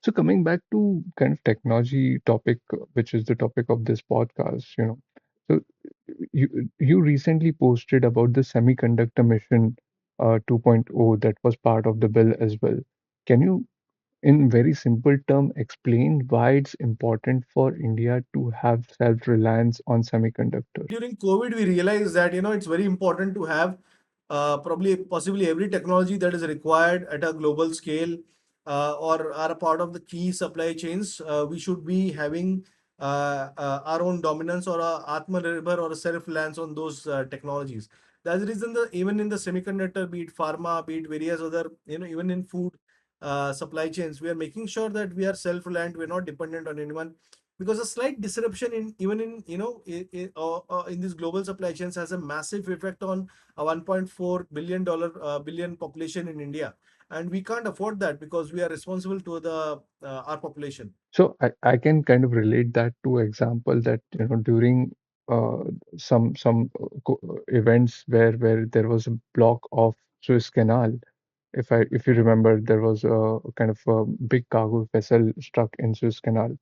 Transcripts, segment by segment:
So coming back to kind of technology topic, which is the topic of this podcast, so you recently posted about the semiconductor mission 2.0 that was part of the bill as well. Can you, in very simple term, explain why it's important for India to have self-reliance on semiconductors? During COVID, we realized that it's very important to have probably possibly every technology that is required at a global scale or are a part of the key supply chains. We should be having our own dominance or a Atmanirbhar or a self-reliance on those technologies. That's the reason that even in the semiconductor, be it pharma, be it various other, even in food supply chains, we are making sure that we are self-reliant. We're not dependent on anyone, because a slight disruption in even in in these global supply chains has a massive effect on a 1.4 billion population in India, and we can't afford that because we are responsible to the our population. So I can kind of relate that to example that during uh, some events where there was a block of Suez Canal. If you remember, there was a kind of a big cargo vessel stuck in Suez Canal.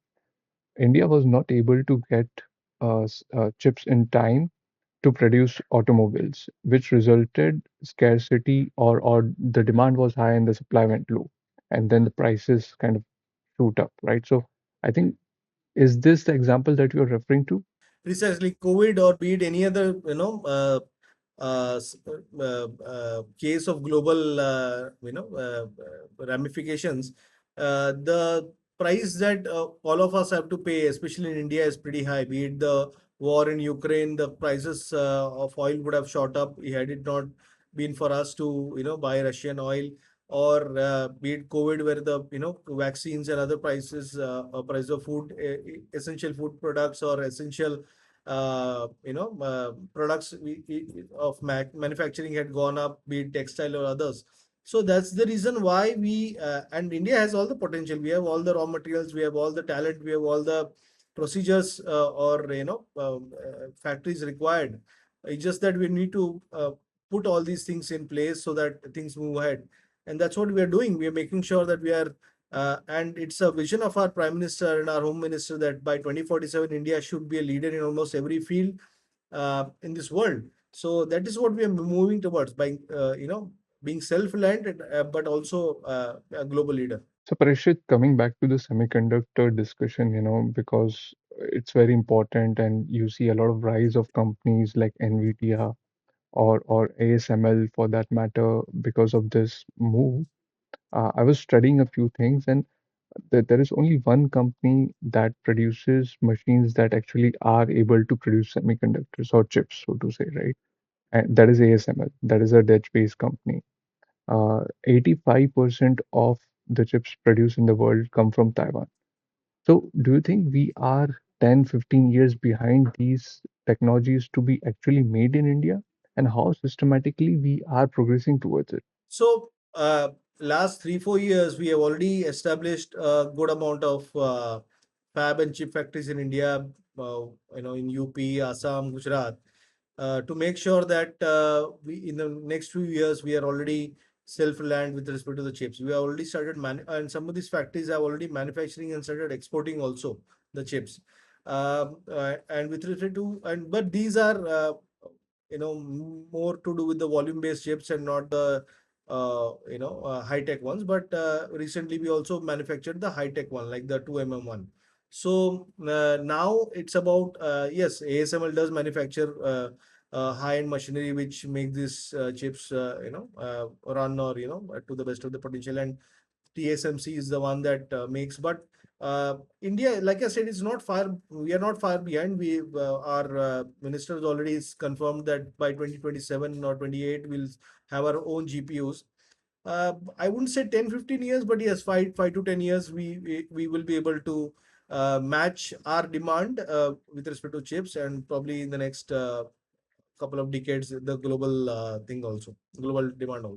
India was not able to get chips in time to produce automobiles, which resulted scarcity, or the demand was high and the supply went low, and then the prices kind of shoot up, right? So I think, is this the example that you're referring to? Precisely, COVID or be it any other case of global ramifications, the price that all of us have to pay, especially in India, is pretty high. Be it the war in Ukraine, the prices of oil would have shot up had it not been for us to buy Russian oil, or be it COVID, where the vaccines and other prices, price of food, essential food products or essential products of manufacturing had gone up, be it textile or others. So that's the reason why and India has all the potential. We have all the raw materials, we have all the talent, we have all the procedures or factories required. It's just that we need to put all these things in place so that things move ahead. And that's what we are doing. We are making sure that we are and it's a vision of our Prime Minister and our Home Minister that by 2047, India should be a leader in almost every field in this world. So that is what we are moving towards by, being self-reliant, but also a global leader. So, Parikshit, coming back to the semiconductor discussion, because it's very important, and you see a lot of rise of companies like NVIDIA or ASML for that matter because of this move. I was studying a few things, and there is only one company that produces machines that actually are able to produce semiconductors or chips, so to say, right? And that is ASML. That is a Dutch-based company. 85% of the chips produced in the world come from Taiwan. So, do you think we are 10, 15 years behind these technologies to be actually made in India? And how systematically we are progressing towards it? So, last 3 4 years, we have already established a good amount of fab and chip factories in India, in UP, Assam, Gujarat, to make sure that we in the next few years we are already self-reliant with respect to the chips. We have already started and some of these factories are already manufacturing and started exporting also the chips. And with respect to and but these are more to do with the volume-based chips and not the high-tech ones. But recently we also manufactured the high-tech one, like the 2 one. So now it's about yes, ASML does manufacture high-end machinery which make these chips run or to the best of the potential, and TSMC is the one that makes. But India, like I said, is not far. We are not far behind. We our minister has already confirmed that by 2027 or 28 we'll have our own GPUs. I wouldn't say 10 15 years, but yes, 5 to 10 years, we will be able to match our demand with respect to chips, and probably in the next couple of decades, the global thing also, global demand also.